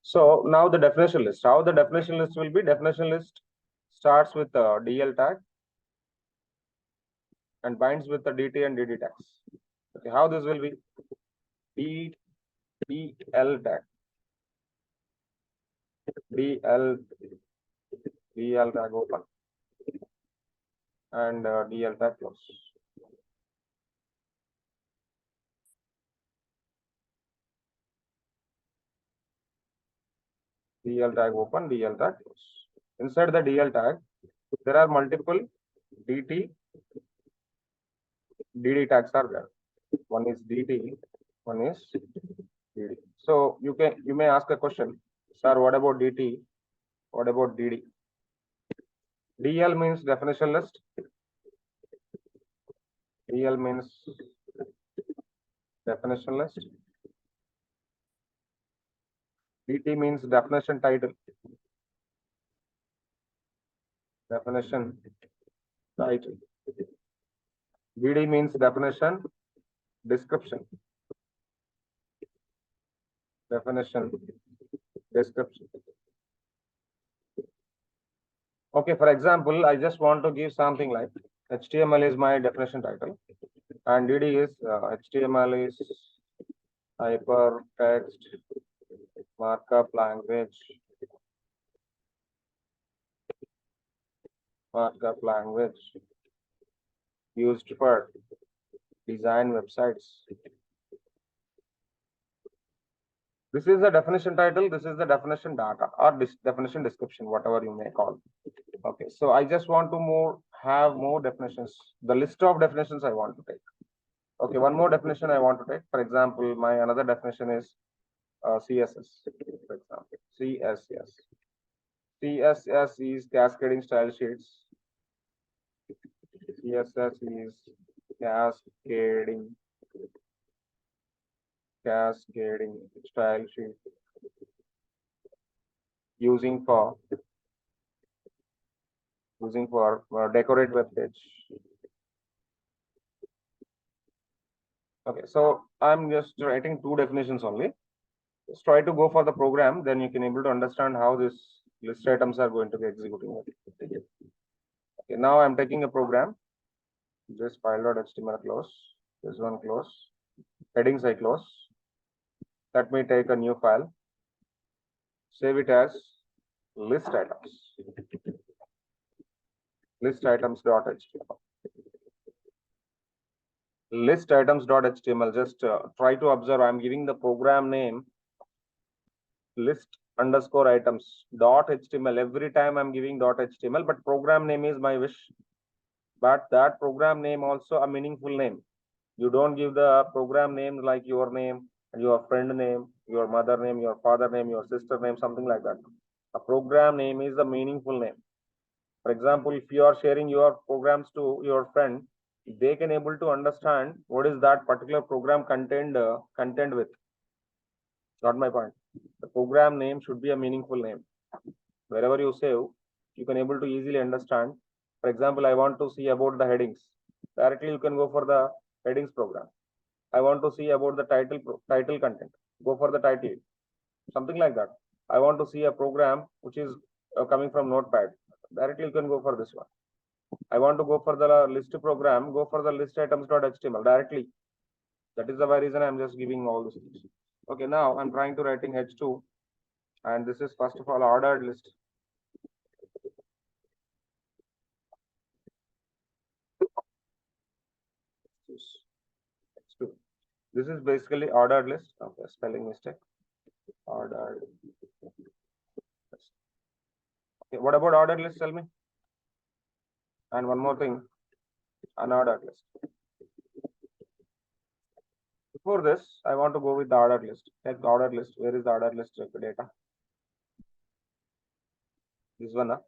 So now the definition list. How the definition list will be? Definition list starts with the DL tag and binds with the DT and DD tags. Okay, how this will be? DL tag, DL tag open and DL tag close. DL tag open, DL tag close. Inside the DL tag, there are multiple DT, DD tags are there. One is DT, one is DD. So you may ask a question, sir, what about DT? What about DD? DL means definition list. DL means definition list. DT means definition title. Definition title. DD means definition description. Definition description. Okay, for example, I just want to give something like HTML is my definition title, and DD is HTML is hypertext markup language. Markup language used for design websites. This is the definition title. This is the definition data or definition description, whatever you may call. Okay, so I just want to have more definitions. The list of definitions I want to take. Okay, one more definition I want to take. For example, my another definition is CSS. For example, CSS. CSS is cascading style sheets. CSS is cascading style sheet using for decorate web page. Okay, so I'm just writing two definitions only. Just try to go for the program, then you can able to understand how this list items are going to be executing. Okay, now I'm taking a program. Just file.html close. This one close. Headings I close. Let me take a new file. Save it as list items. List items.html. List items.html. Just try to observe. I'm giving the program name list_items.html. Every time I'm giving .html, but program name is my wish. But that program name also a meaningful name. You don't give the program name like your name, your friend name, your mother name, your father name, your sister name, something like that. A program name is a meaningful name. For example, if you are sharing your programs to your friend, they can able to understand what is that particular program content with. Not my point. The program name should be a meaningful name. Wherever you save, you can able to easily understand. For example, I want to see about the headings. Directly you can go for the headings program. I want to see about the title content. Go for the title. Something like that. I want to see a program which is coming from Notepad. Directly you can go for this one. I want to go for the list program. Go for the list items.html directly. That is the reason I'm just giving all these things. Okay, now I'm trying to writing H2, and this is first of all ordered list. H2. This is basically ordered list. Okay, spelling mistake. Ordered list. Okay, what about ordered list? Tell me. And one more thing, unordered list. Before this, I want to go with the ordered list. Take the ordered list. Where is the ordered list data? This one,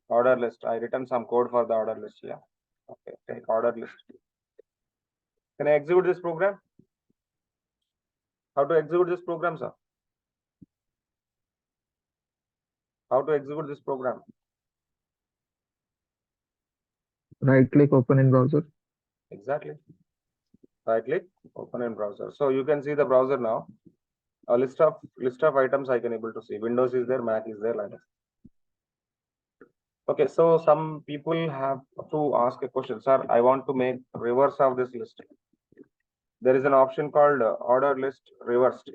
order list. I written some code for the order list here. Okay, take order list. Can I execute this program? How to execute this program, sir? How to execute this program? Right click, open in browser. Exactly. Right click, open in browser. So you can see the browser now. A list of items I can able to see. Windows is there, Mac is there, like that. Okay, so some people have to ask a question, sir. I want to make reverse of this list. There is an option called order list reversed.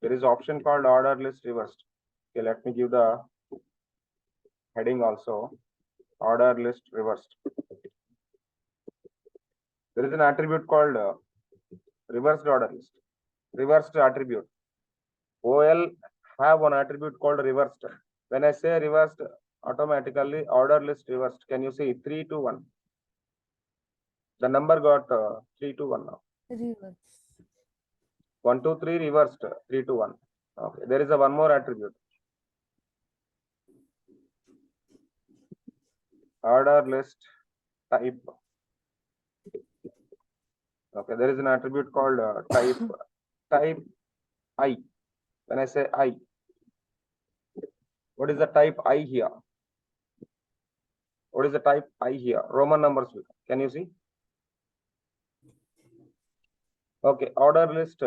There is option called order list reversed. Okay, let me give the heading also. Order list reversed. There is an attribute called reversed order list. Reversed attribute. OL have one attribute called reversed. When I say reversed, automatically order list reversed. Can you see 3 to 1? The number got 3 to 1 now. Reverse. 1, 2, 3 reversed 3 to 1. Okay, there is a one more attribute. Order list type. Okay, there is an attribute called type I. When I say I, what is the type I here? What is the type I here? Roman numbers. Can you see? Okay, order list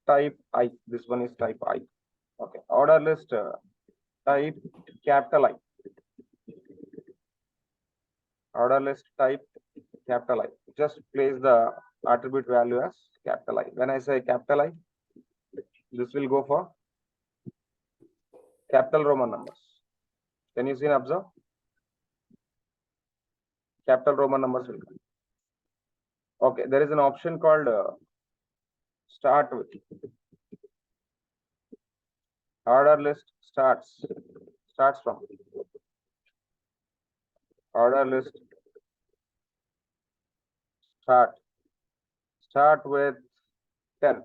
type I. This one is type I. Okay, order list type capital I. Order list type capital I. Just place the attribute value as capital I. When I say capital I, this will go for capital Roman numbers. Can you see and observe? Capital Roman numbers will come. Okay, there is an option called start with. Order list starts from. Order list start with 10.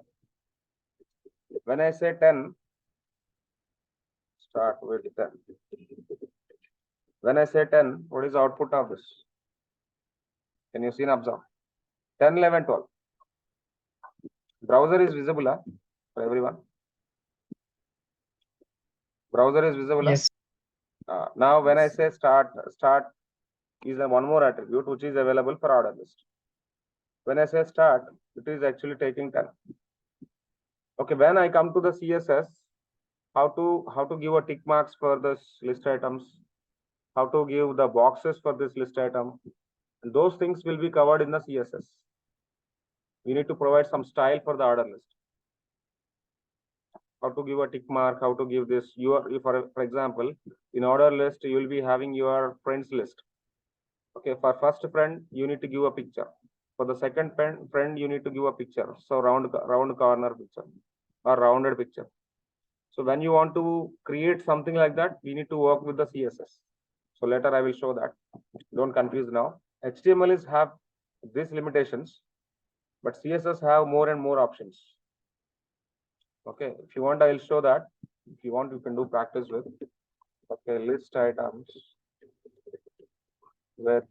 When I say 10, start with 10. When I say 10, what is the output of this? Can you see and observe? 10, 11, 12. Browser is visible for everyone. Browser is visible. Yes. Now, when I say start is a one more attribute which is available for order list. When I say start, it is actually taking 10. Okay, when I come to the CSS, how to give a tick marks for this list items, how to give the boxes for this list item, those things will be covered in the CSS. We need to provide some style for the order list. How to give a tick mark, how to give this. For example, in order list, you will be having your friends list. Okay, for first friend, you need to give a picture. For the second friend, you need to give a picture. So round corner picture or rounded picture. So when you want to create something like that, we need to work with the CSS. So later I will show that. Don't confuse now. HTML is have these limitations, but CSS have more and more options. Okay, if you want, I will show that. If you want, you can do practice with. Okay, list items with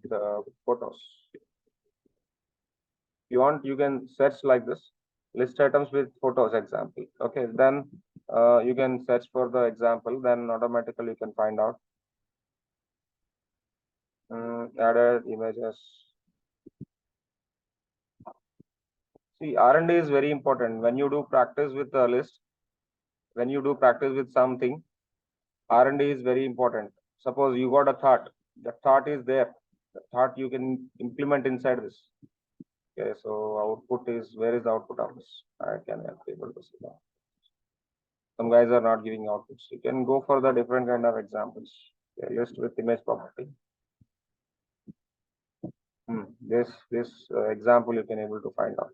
photos. If you want, you can search like this. List items with photos example. Okay, then you can search for the example. Then automatically you can find out. Added images. See, R&D is very important. When you do practice with the list, when you do practice with something, R&D is very important. Suppose you got a thought. The thought is there. The thought you can implement inside this. Okay, so output is, where is the output of this? I can be able to see that. Some guys are not giving outputs. You can go for the different kind of examples. Okay, list with image property. This example you can able to find out.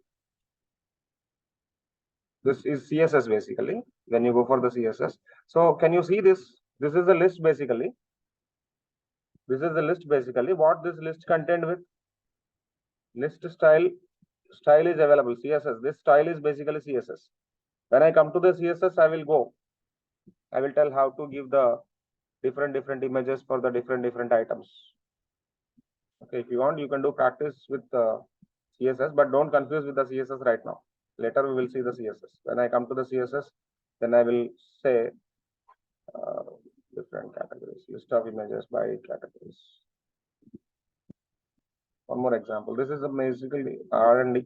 This is CSS basically. When you go for the CSS, so can you see this? This is the list basically. This is the list basically. What this list contained with? List style. Style is available. CSS. This style is basically CSS. When I come to the CSS, I will go. I will tell how to give the different images for the different items. Okay, if you want, you can do practice with CSS, but don't confuse with the CSS right now. Later we will see the CSS. When I come to the CSS, then I will say different categories, list of images by categories. One more example. This is basically R&D.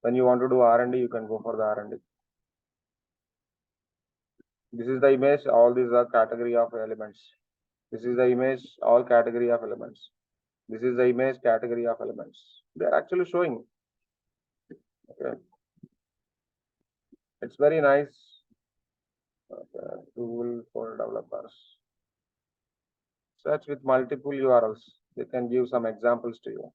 When you want to do R&D, you can go for the R&D. This is the image. All these are category of elements. This is the image. All category of elements. This is the image category of elements. They are actually showing. Okay. It's very nice. Okay. Tool for developers. Search with multiple URLs. They can give some examples to you.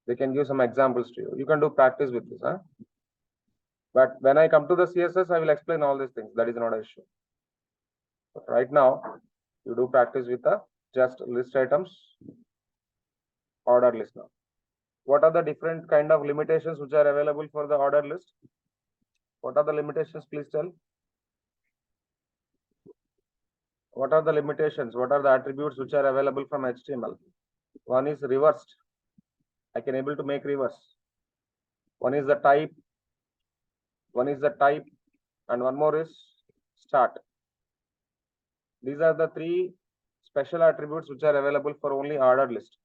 They can give some examples to you. You can do practice with this, huh? But when I come to the CSS, I will explain all these things. That is not an issue. But right now, you do practice with the just list items, order list now. What are the different kind of limitations which are available for the order list? What are the limitations? Please tell. What are the limitations? What are the attributes which are available from HTML? One is reversed. I can able to make reverse. One is the type. One is the type, and one more is start. These are the three special attributes which are available for only ordered list,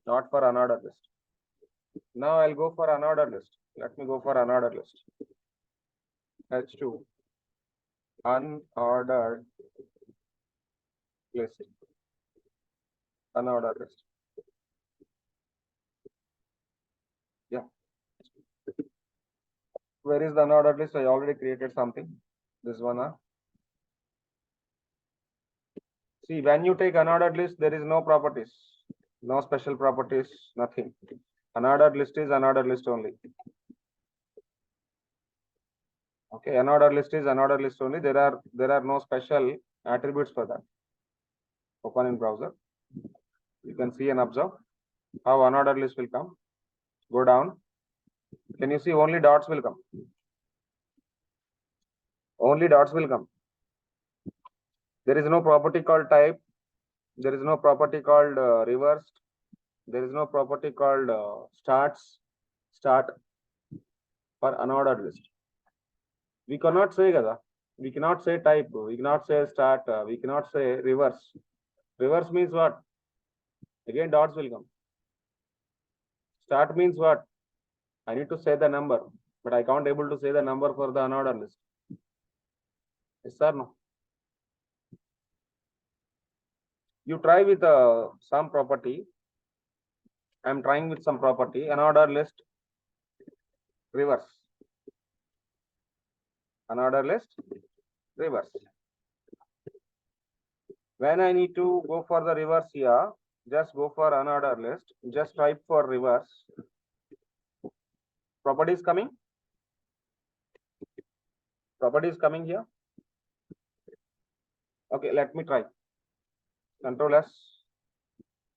not for unordered list. Now I'll go for unordered list. Let me go for unordered list. H2 unordered list. Unordered list. Yeah. Where is the unordered list? I already created something. This one. See, when you take unordered list, there is no properties, no special properties, nothing. Unordered list is unordered list only. Okay, unordered list is unordered list only. There are no special attributes for that. Open in browser. You can see and observe how unordered list will come. Go down. Can you see only dots will come? Only dots will come. There is no property called type. There is no property called reversed. There is no property called start for unordered list. We cannot say Gada. We cannot say type. We cannot say start. We cannot say reverse. Reverse means what? Again dots will come. Start means what? I need to say the number, but I can't able to say the number for the unordered list. Yes or no? You try with some property. I'm trying with some property. Unordered list reverse. Unordered list reverse. When I need to go for the reverse here, just go for unordered list. Just type for reverse. Property is coming. Property is coming here. Okay, let me try. Control S.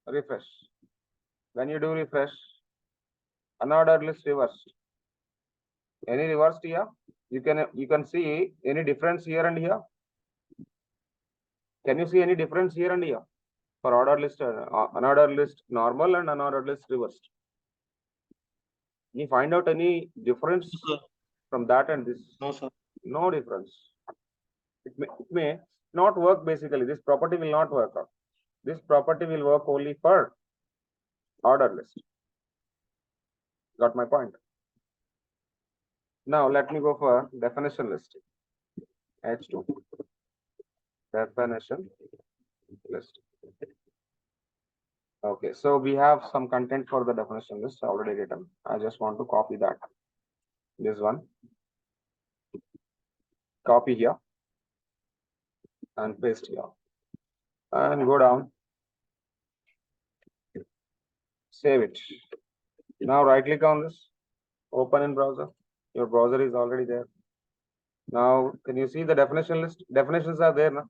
Refresh. When you do refresh, unordered list reversed. Any reversed here? You can see any difference here and here. Can you see any difference here and here for ordered list, unordered list normal and unordered list reversed? You find out any difference from that and this? No, sir. No difference. It may not work basically. This property will not work out. This property will work only for ordered list. Got my point? Now let me go for definition list. H2 definition list. Okay, so we have some content for the definition list already written. I just want to copy that. This one. Copy here and paste here. And go down. Save it. Now right click on this. Open in browser. Your browser is already there. Now, can you see the definition list? Definitions are there now.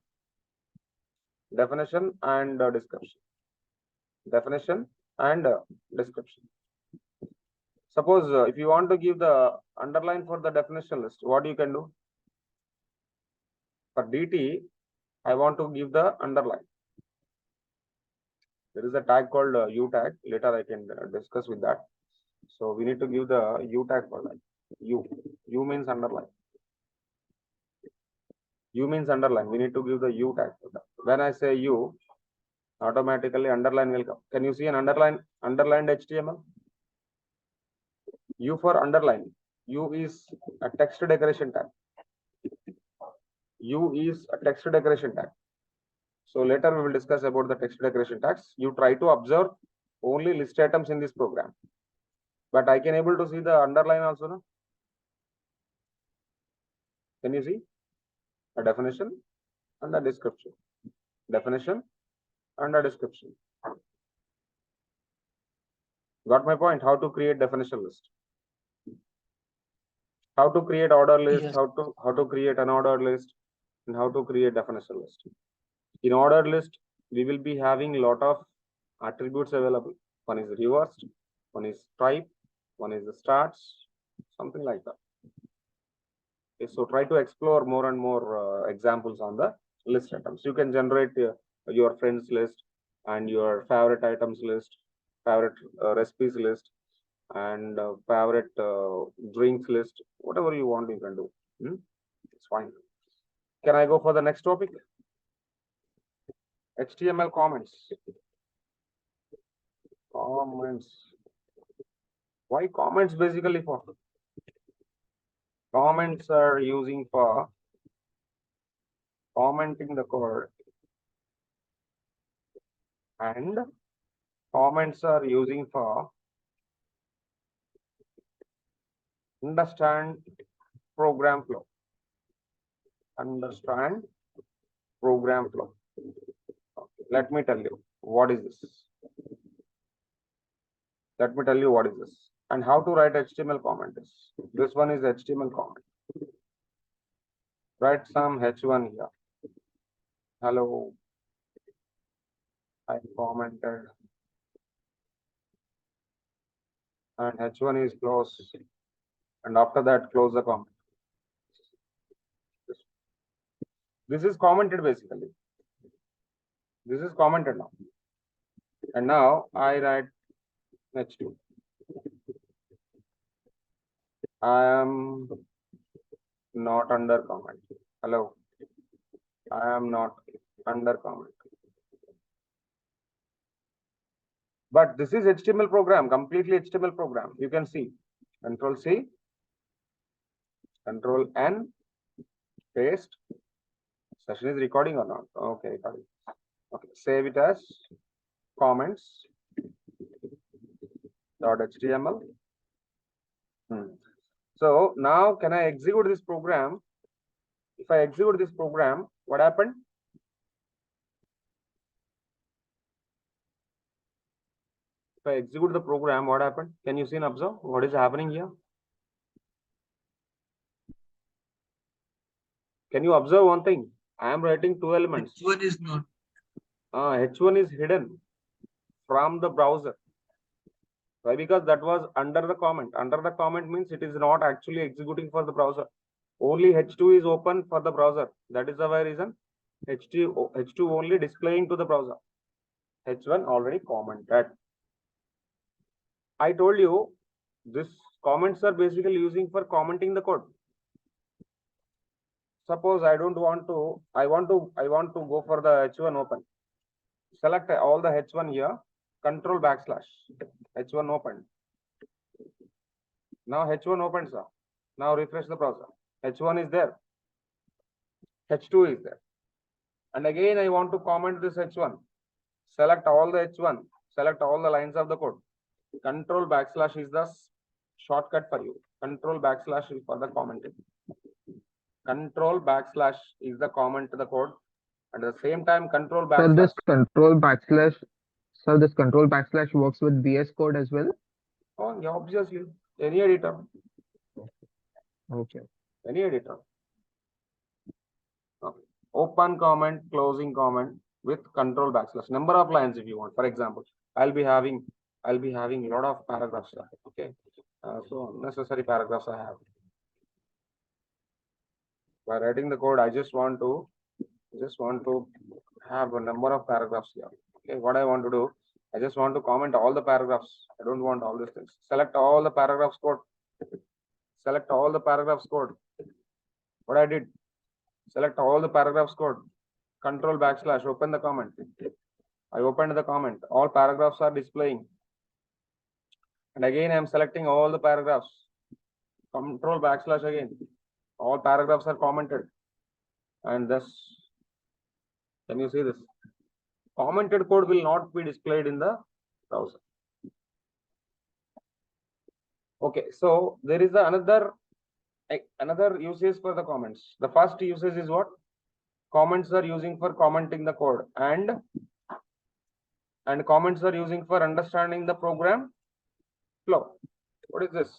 Definition and description. Definition and description. Suppose if you want to give the underline for the definition list, what you can do? For DT, I want to give the underline. There is a tag called U tag. Later I can discuss with that. So we need to give the U tag for that. U means underline. U means underline. We need to give the U tag for that. When I say U, automatically underline will come. Can you see an underlined HTML? U for underline. U is a text decoration tag. U is a text decoration tag. So later we will discuss about the text decoration tags. You try to observe only list items in this program. But I can able to see the underline also. No? Can you see a definition and a description? Definition and a description. Got my point? How to create definition list? How to create order list? Yes. How to create an order list? And how to create definition list? In order list, we will be having a lot of attributes available. One is reversed, one is type, one is the starts, something like that. Okay, so try to explore more and more examples on the list items. You can generate your friends list and your favorite items list, favorite recipes list, and favorite drinks list. Whatever you want, you can do. It's fine. Can I go for the next topic? HTML comments. Comments. Why comments basically for? Comments are using for commenting the code, and comments are using for understand program flow. Understand program flow. Okay, let me tell you what is this. Let me tell you what is this and how to write HTML comment is. This one is HTML comment. Write some H1 here. Hello, I commented, and H1 is closed, and after that close the comment. This is commented basically. This is commented now. And now I write H2. I am not under comment. Hello. I am not under comment. But this is HTML program, completely HTML program. You can see. Control C, Control N, paste. Session is recording or not? Okay, recording. Okay, save it as comments .html. So now can I execute this program? If I execute this program, what happened? If I execute the program, what happened? Can you see and observe what is happening here? Can you observe one thing? I am writing two elements. H1 is not. H1 is hidden from the browser. Why? Because that was under the comment. Under the comment means it is not actually executing for the browser. Only H2 is open for the browser. That is the why reason. H2 only displaying to the browser. H1 already commented. I told you this comments are basically using for commenting the code. Suppose I don't want to, I want to go for the H1 open. Select all the H1 here, control backslash, H1 open. Now H1 opens up. Now refresh the browser. H1 is there. H2 is there. And again, I want to comment this H1. Select all the H1. Select all the lines of the code. Control backslash is the shortcut for you. Control backslash is for the commenting. Control backslash is the comment to the code. And at the same time, control backslash. So this control backslash works with VS Code as well? Oh, yeah, obviously. Any editor. Okay. Any editor. Okay. Open comment, closing comment with control backslash. Number of lines if you want. For example, I'll be having a lot of paragraphs here. Okay. So unnecessary paragraphs I have. By writing the code, I just want to have a number of paragraphs here. Okay, what I want to do, I just want to comment all the paragraphs. I don't want all these things. Select all the paragraphs code. Select all the paragraphs code. What I did, select all the paragraphs code. Control backslash, open the comment. I opened the comment. All paragraphs are displaying. And again, I am selecting all the paragraphs. Control backslash again. All paragraphs are commented. And this, can you see this? Commented code will not be displayed in the browser. Okay, so there is another usage for the comments. The first usage is what? Comments are using for commenting the code, and comments are using for understanding the program flow. What is this?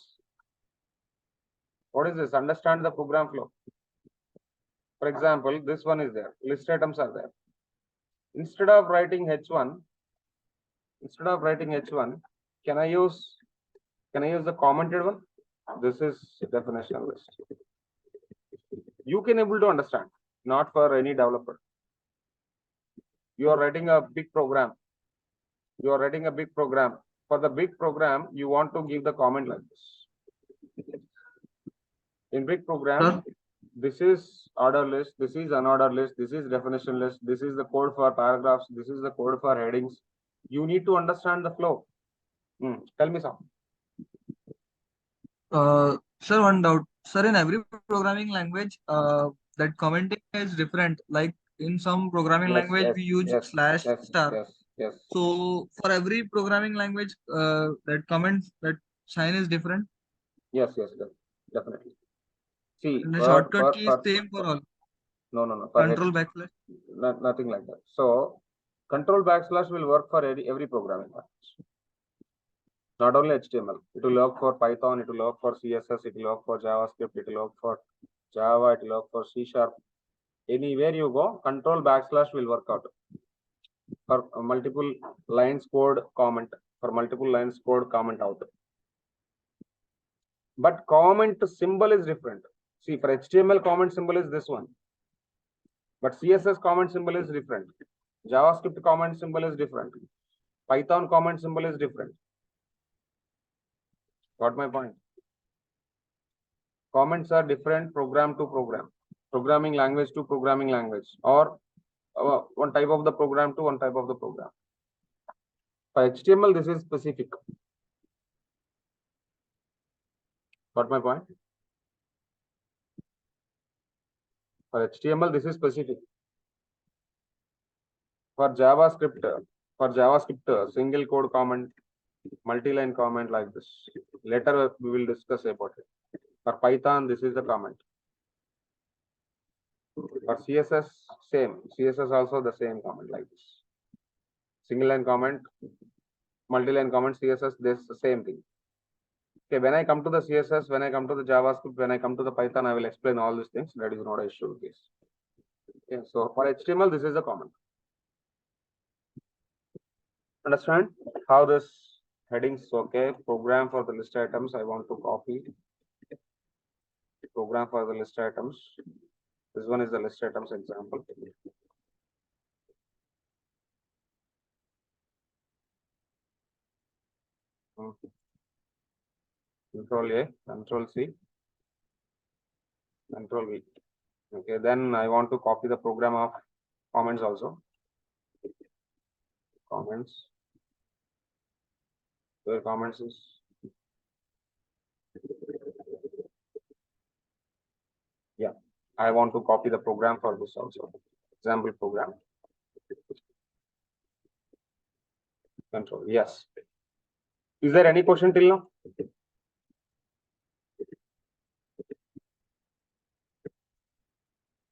What is this? Understand the program flow. For example, this one is there. List items are there. Instead of writing H1, can I use the commented one? This is definition list. You can able to understand, not for any developer. You are writing a big program. For the big program, you want to give the comment like this. In big program, this is order list, this is unordered list, this is definition list, this is the code for paragraphs, this is the code for headings. You need to understand the flow. Tell me some. Sir, one doubt. Sir, in every programming language, that commenting is different. Like in some programming language, we use slash star. Yes. So for every programming language, that comment, that sign is different. Yes, definitely. See, and the shortcut key is same for all. No. Control backslash. Nothing like that. So control backslash will work for every programming language. Not only HTML. It will work for Python. It will work for CSS. It will work for JavaScript. It will work for Java. It will work for C#. Anywhere you go, control backslash will work out for multiple lines code comment. Out. But comment symbol is different. See, for HTML, comment symbol is this one. But CSS comment symbol is different. JavaScript comment symbol is different. Python comment symbol is different. Got my point? Comments are different program to program, programming language to programming language, or one type of the program to one type of the program. For HTML, this is specific. Got my point? For HTML, this is specific. For JavaScript, single code comment, multi-line comment like this. Later we will discuss about it. For Python, this is the comment. For CSS, same. CSS also the same comment like this. Single line comment, multi-line comment, CSS, this the same thing. Okay, when I come to the CSS, when I come to the JavaScript, when I come to the Python, I will explain all these things. That is not an issue with this. Okay, so for HTML, this is the comment. Understand how this headings? Okay, program for the list items. I want to copy program for the list items. This one is the list items example. Control A, Control C, Control V. Okay, then I want to copy the program of comments also. Comments. Where comments is? Yeah, I want to copy the program for this also. Example program. Control. Yes. Is there any question till now?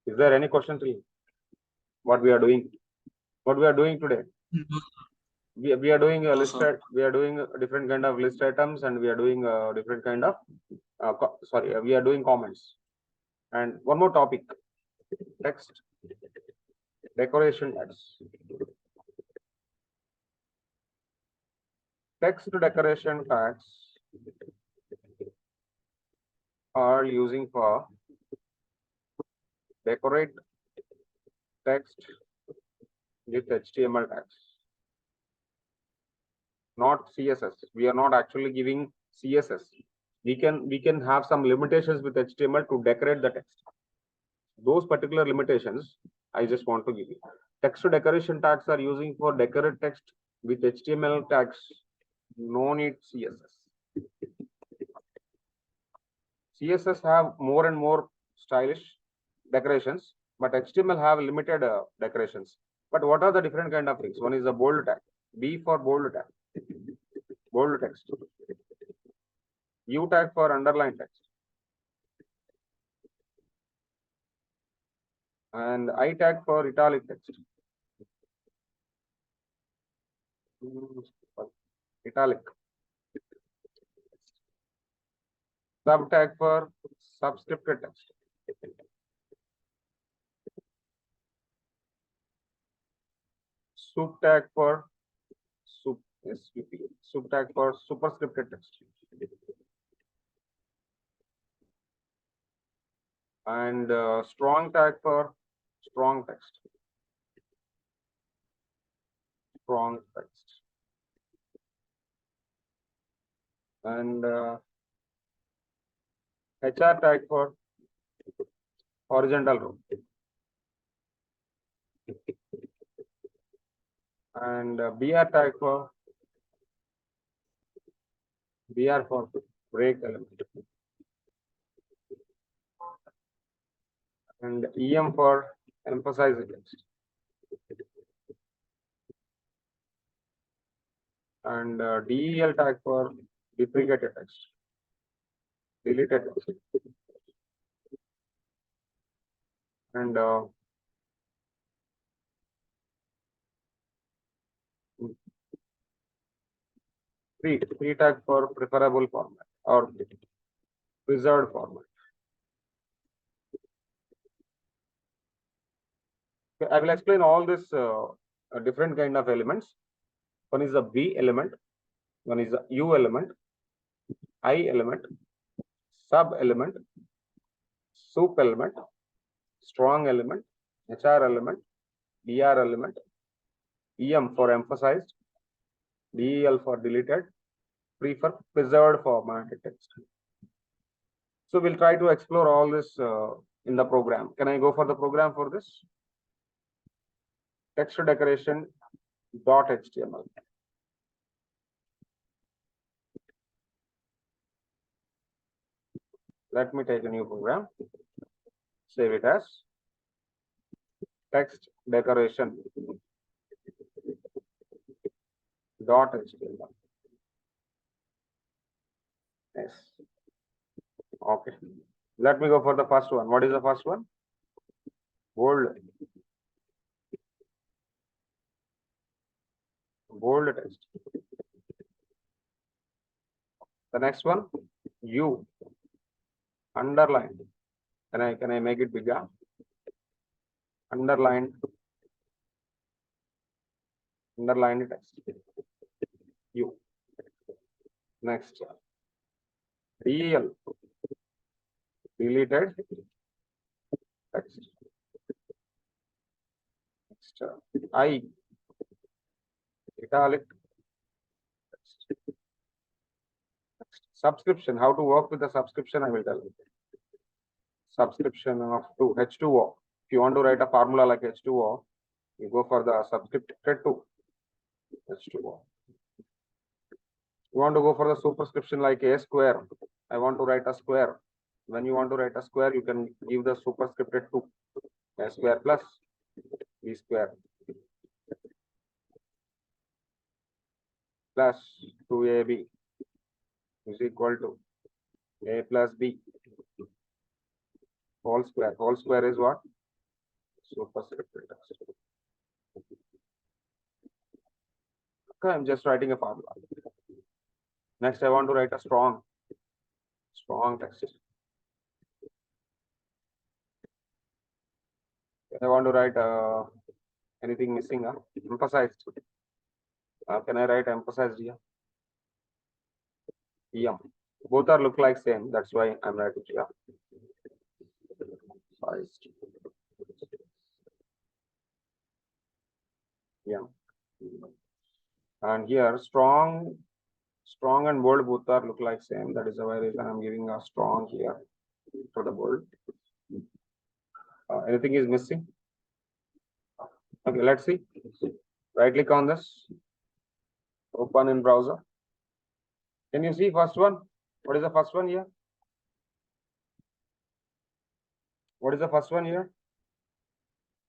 Is there any question till what we are doing? What we are doing today? We are doing a list. We are doing a different kind of list items, and we are doing a different kind of. We are doing comments. And one more topic: text decoration tags. Text decoration tags are using for decorate text with HTML tags, not CSS. We are not actually giving CSS. We can have some limitations with HTML to decorate the text. those particular limitations I just want to give you. Text decoration tags are using for decorate text with HTML tags. No need CSS. CSS have more and more stylish decorations, but HTML have limited decorations. But what are the different kind of things? One is a bold tag. B for bold tag, bold text. U tag for underline text. And I tag for italic text. Italic. Sub tag for subscripted text. Sup tag for sup tag for superscripted text. And strong tag for strong text. Strong text. And HR tag for horizontal row. And BR tag for break element. And EM for emphasize text. And DEL tag for deprecated text. Deleted text. And pre tag for preferable format or preserved format. Okay, I will explain all this different kind of elements. One is a B element, one is a U element, I element, sub element, soup element, strong element, HR element, BR element, EM for emphasized, DEL for deleted, pre for preserved formatted text. So we'll try to explore all this in the program. Can I go for the program for this? Text decoration .html. Let me take a new program. Save it as text decoration .html. Yes. Okay. Let me go for the first one. What is the first one? Bold. Bold text. The next one, U. Underline. Can I make it bigger? Underline text. U. Next. DEL. Deleted text. Next. I. Italic text. Next. Subscription. How to work with the subscription, I will tell you. Subscription of H2O. If you want to write a formula like H2O, you go for the subscripted to H2O. You want to go for the superscription like A square. I want to write a square. When you want to write a square, you can give the superscripted to A square plus B square plus 2AB is equal to A plus B whole square. Whole square is what? Superscripted text. Okay, I'm just writing a formula. Next, I want to write a strong text. I want to write anything missing, emphasized. Can I write emphasized here? EM. Both are look like same. That's why I'm writing here. Yeah. And here strong and bold both are look like same. That is the reason I'm giving a strong here for the bold. Anything is missing? Okay, let's see. Right click on this. Open in browser. Can you see first one? What is the first one here? What is the first one here?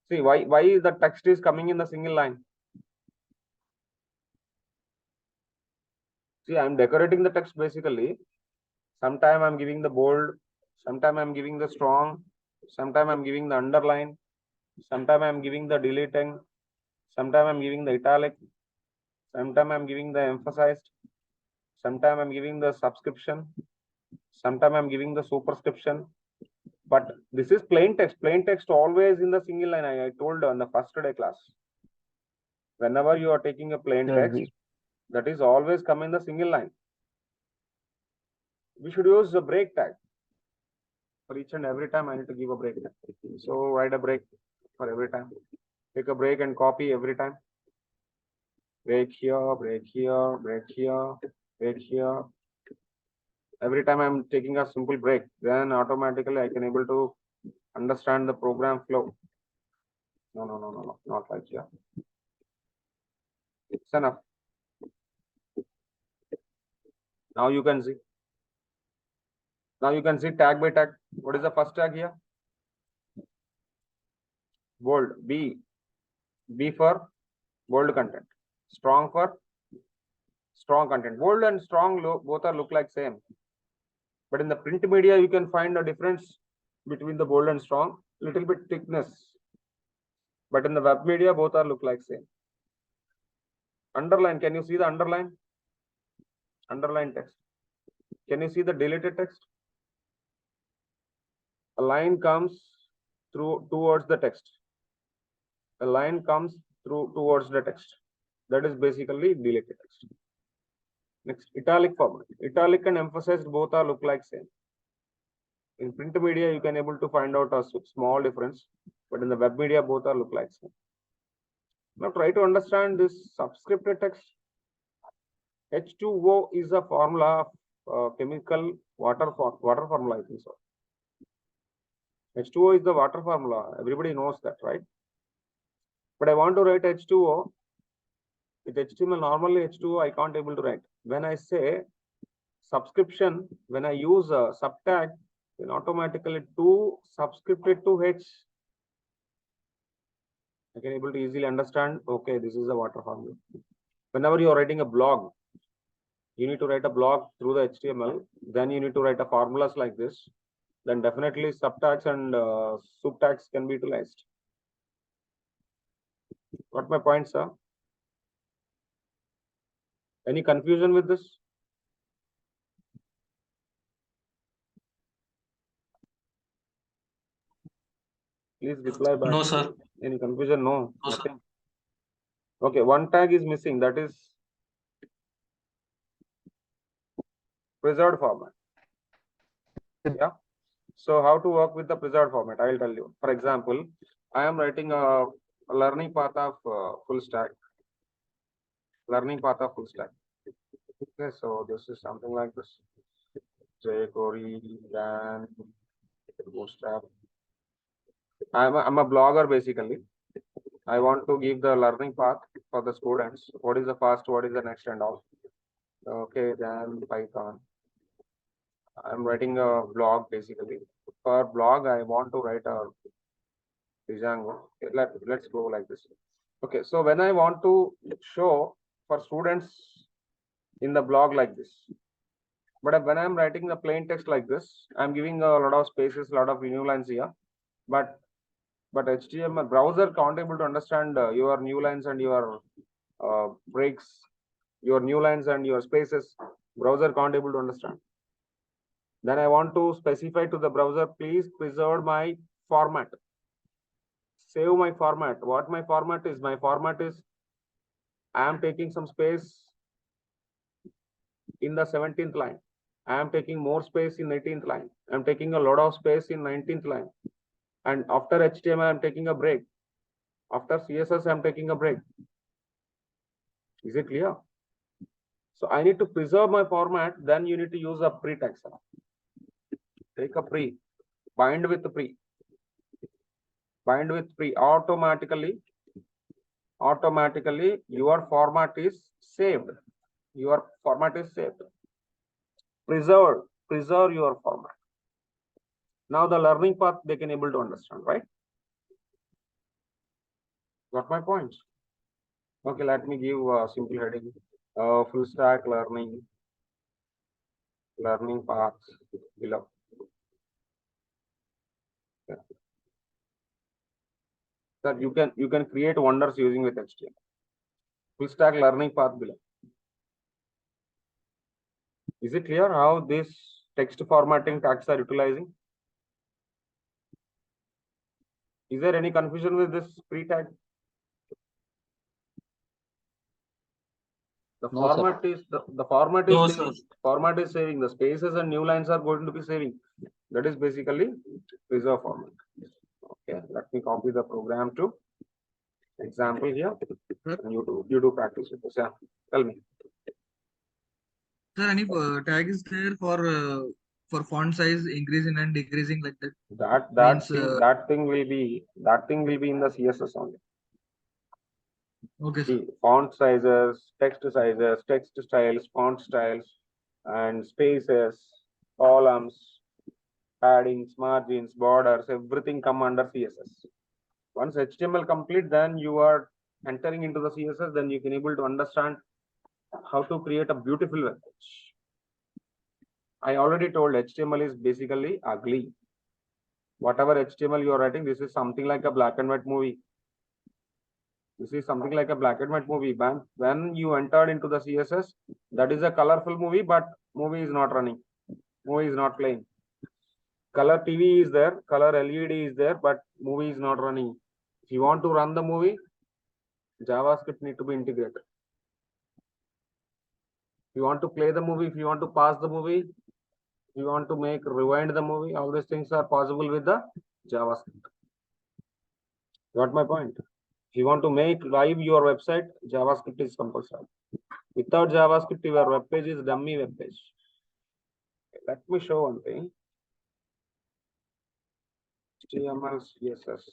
See, why the text is coming in the single line? See, I'm decorating the text basically. Sometime I'm giving the bold, sometime I'm giving the strong, sometime I'm giving the underline, sometime I'm giving the deleting, sometime I'm giving the italic, sometime I'm giving the emphasized, sometime I'm giving the subscription, sometime I'm giving the superscription. But this is plain text. Plain text always in the single line. I told on the first day class. Whenever you are taking a plain text, that is always come in the single line. We should use the break tag. For each and every time I need to give a break tag. So write a break for every time. Take a break and copy every time. Break here, break here, break here, break here. Every time I'm taking a simple break, then automatically I can able to understand the program flow. No, not like here. It's enough. Now you can see. Now you can see tag by tag. What is the first tag here? Bold. B. B for bold content. Strong for strong content. Bold and strong both are look like same. But in the print media, you can find a difference between the bold and strong. Little bit thickness. But in the web media, both are look like same. Underline. Can you see the underline? Underline text. Can you see the deleted text? A line comes through towards the text. A line comes through towards the text. That is basically deleted text. Next, italic format. Italic and emphasized both are look like same. In print media, you can able to find out a small difference, but in the web media, both are look like same. Now try to understand this subscripted text. H2O is a formula of chemical water formula, I think so. H2O is the water formula. Everybody knows that, right? But I want to write H2O. With HTML, normally H2O, I can't able to write. When I say subscription, when I use a subtag, then automatically 2 subscripted to H. I can able to easily understand, okay, this is the water formula. Whenever you are writing a blog, you need to write a blog through the HTML. Then you need to write a formulas like this. Then definitely subtags and subtags can be utilized. Got my point, sir? Any confusion with this? Please reply back. No, sir. Any confusion? No, No, sir. nothing. Okay, one tag is missing. That is preserved format. Yeah. So how to work with the preserved format? I'll tell you. For example, I am writing a learning path of full stack. Learning path of full stack. Okay, so this is something like this. jQuery, then bootstrap. I'm a blogger basically. I want to give the learning path for the students. What is the first? What is the next and all? Okay, then Python. I'm writing a blog basically. For blog, I want to write a Django. Okay, let's go like this. Okay, so when I want to show for students in the blog like this, but when I'm writing the plain text like this, I'm giving a lot of spaces, a lot of new lines here. But HTML browser can't able to understand your new lines and your breaks, your new lines and your spaces. Browser can't able to understand. Then I want to specify to the browser, please preserve my format. Save my format. What my format is? My format is I am taking some space in the 17th line. I am taking more space in 18th line. I am taking a lot of space in 19th line. And after HTML, I am taking a break. After CSS, I am taking a break. Is it clear? So I need to preserve my format. Then you need to use a pre tag. Take a pre, bind with the pre. Bind with pre. Automatically your format is saved. Your format is saved. Preserve your format. Now the learning path they can able to understand, right? Got my point? Okay, let me give a simple heading. Full stack learning paths below. Yeah. That you can create wonders using with HTML. Full stack learning path below. Is it clear how this text formatting tags are utilizing? Is there any confusion with this pre-tag? The No, sir. format is the format No, is sir. format is saving. The spaces and new lines are going to be saving. That is basically preserve format. Okay, let me copy the program to example here. And you do practice with this. Yeah, tell me. Sir, any tag is there for font size increasing and decreasing like that? Means, That thing will be in the CSS only. okay, sir. See, font sizes, text styles, font styles, and spaces, columns, paddings, margins, borders, everything come under CSS. Once HTML complete, then you are entering into the CSS, then you can able to understand how to create a beautiful web page. I already told HTML is basically ugly. Whatever HTML you are writing, this is something like a black and white movie. This is something like a black and white movie. When you entered into the CSS, that is a colorful movie, but movie is not running. Movie is not playing. Color TV is there, color LED is there, but movie is not running. If you want to run the movie, JavaScript need to be integrated. If you want to play the movie, if you want to pause the movie, if you want to rewind the movie, all these things are possible with the JavaScript. Got my point? If you want to make live your website, JavaScript is compulsory. Without JavaScript, your web page is dummy web page. Let me show one thing. HTML, CSS,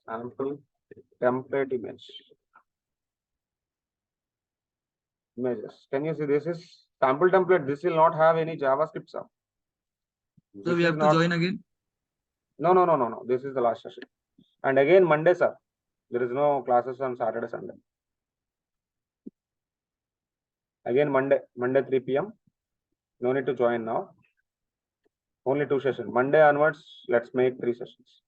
sample, template image. Images. Can you see this is sample template? This will not have any JavaScript sub. So we have to join again? No. This is the last session. And again, Monday, sir. There is no classes on Saturday, Sunday. Again, Monday 3 p.m. No need to join now. Only 2 sessions. Monday onwards, let's make 3 sessions.